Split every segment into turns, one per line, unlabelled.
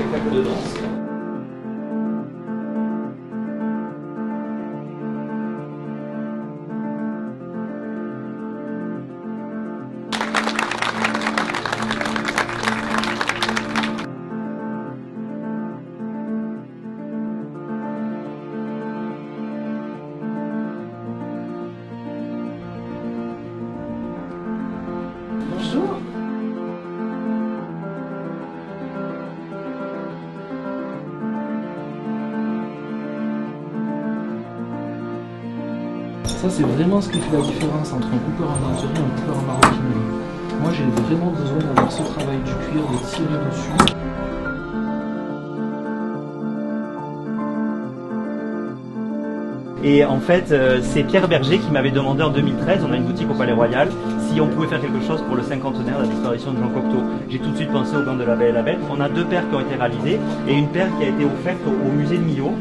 spectacle de danse.
Bonjour.
Ça, c'est vraiment ce qui fait la différence entre un coupeur en denterie et un coupeur en maroquinerie. Moi, j'ai vraiment besoin d'avoir ce travail du cuir, de tirer dessus.
Et en fait, c'est Pierre Berger qui m'avait demandé en 2013, on a une boutique au Palais Royal, si on pouvait faire quelque chose pour le cinquantenaire de la disparition de Jean Cocteau. J'ai tout de suite pensé au gant de la Belle et la Bête. On a 2 paires qui ont été réalisées et une paire qui a été offerte au musée de Millau.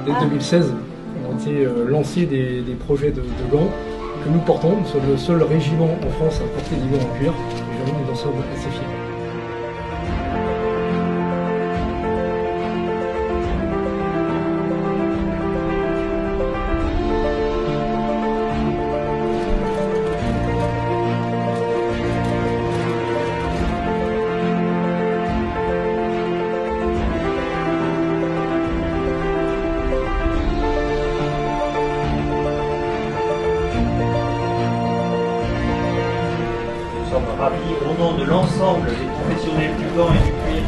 Dès 2016, ont été lancés des projets de gants que nous portons. Nous sommes le seul régiment en France à porter des gants en cuir. Et vraiment, nous en sommes assez fiers.
Nous sommes ravis au nom de l'ensemble des professionnels du gant et du cuir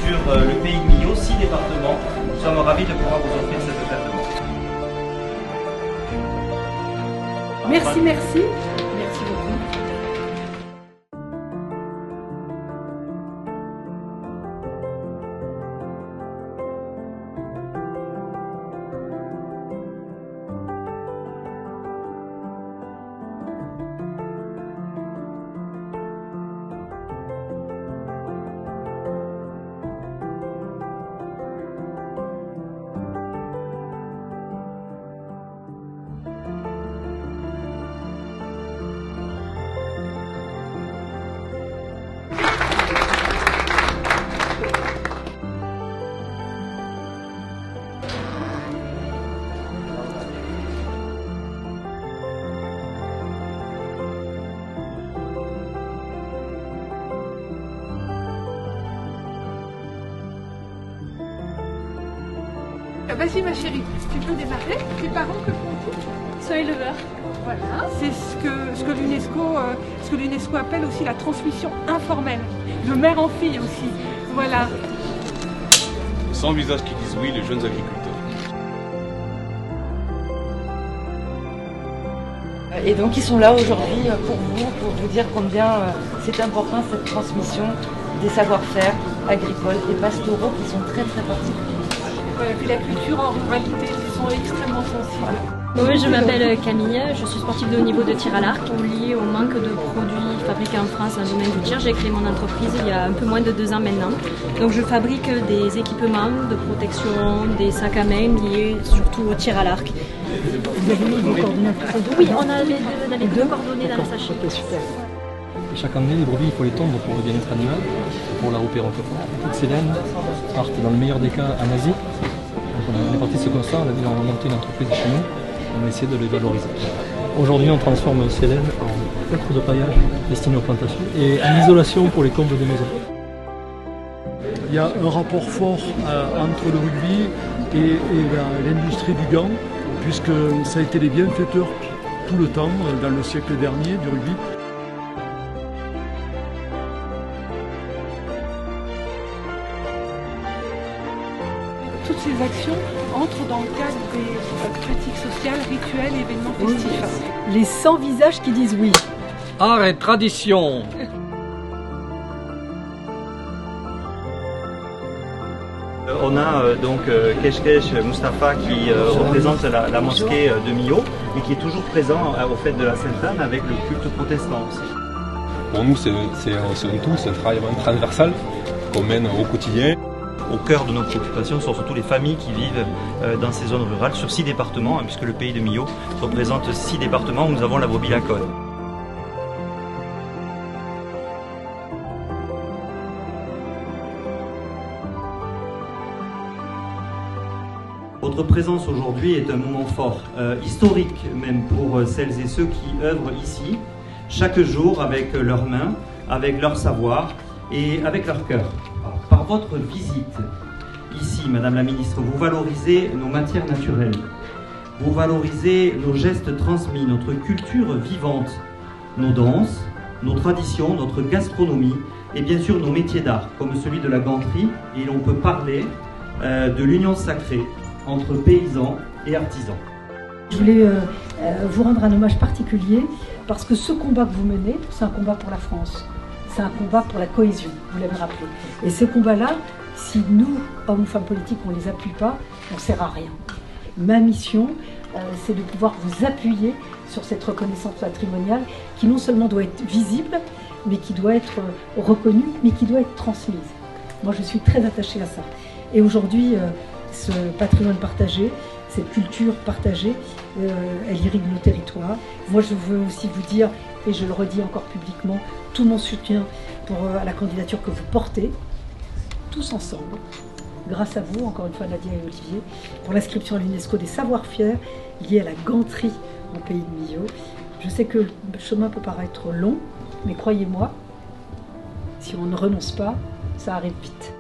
sur le pays de Millau, 6 départements. Nous sommes ravis de pouvoir vous offrir cette paire de gants.
Merci, merci. Merci beaucoup.
Vas-y ma chérie, tu peux démarrer. Tes parents, que font-ils?
Sont éleveurs.
Voilà, c'est ce que l'UNESCO appelle aussi la transmission informelle, de mère en fille aussi. Voilà.
Sans visage qui disent oui, les jeunes agriculteurs.
Et donc ils sont là aujourd'hui pour vous dire combien c'est important cette transmission des savoir-faire agricoles et pastoraux qui sont très très particuliers.
Voilà, puis la culture en ruralité, ils sont extrêmement sensibles.
Bon, je m'appelle Camille, je suis sportive de haut niveau de tir à l'arc. Lié au manque de produits fabriqués en France dans le domaine du tir, j'ai créé mon entreprise il y a un peu moins de 2 ans maintenant. Donc je fabrique des équipements de protection, des sacs à main liés surtout au tir à l'arc.
Vous avez mis vos coordonnées à tout ça?
Oui, on a les deux coordonnées dans le sachet.
Ok, super.
Et chaque année, les brebis, il faut les tondre pour le bien-être animal, pour la opération. Toutes ces laines partent dans le meilleur des cas en Asie. Donc on est parti de ce constat, on a dit on va monter une entreprise chez nous, on va essayer de les valoriser. Aujourd'hui, on transforme ces laines en feutre de paillage destiné aux plantations et en isolation pour les combles des maisons.
Il y a un rapport fort entre le rugby et l'industrie du gant, puisque ça a été les bienfaiteurs tout le temps, dans le siècle dernier, du rugby.
Toutes ces actions entrent dans le cadre des pratiques sociales, rituels, événements festifs.
Les 100 visages qui disent oui.
Art et tradition.
On a donc Keshkesh Moustapha qui représente la mosquée de Millau et qui est toujours présent au fête de la Sainte-Anne avec le culte protestant aussi.
Pour nous, c'est un tout, c'est un travail vraiment transversal qu'on mène au quotidien.
Au cœur de nos préoccupations sont surtout les familles qui vivent dans ces zones rurales sur 6 départements, puisque le pays de Millau représente 6 départements où nous avons la brebis Laconne. Votre présence aujourd'hui est un moment fort, historique même pour celles et ceux qui œuvrent ici, chaque jour avec leurs mains, avec leur savoir et avec leur cœur. Par votre visite ici, Madame la Ministre, vous valorisez nos matières naturelles, vous valorisez nos gestes transmis, notre culture vivante, nos danses, nos traditions, notre gastronomie et bien sûr nos métiers d'art, comme celui de la ganterie, et l'on peut parler de l'union sacrée entre paysans et artisans.
Je voulais vous rendre un hommage particulier parce que ce combat que vous menez, c'est un combat pour la France. C'est un combat pour la cohésion, vous l'avez rappelé. Et ce combat-là, si nous, hommes ou femmes politiques, on ne les appuie pas, on ne sert à rien. Ma mission, c'est de pouvoir vous appuyer sur cette reconnaissance patrimoniale qui non seulement doit être visible, mais qui doit être reconnue, mais qui doit être transmise. Moi, je suis très attachée à ça. Et aujourd'hui, ce patrimoine partagé, cette culture partagée, elle irrigue nos territoires. Moi, je veux aussi vous dire, et je le redis encore publiquement, tout mon soutien pour la candidature que vous portez, tous ensemble, grâce à vous, encore une fois Nadia et Olivier, pour l'inscription à l'UNESCO des savoir-faire liés à la ganterie en pays de Millau. Je sais que le chemin peut paraître long, mais croyez-moi, si on ne renonce pas, ça arrive vite.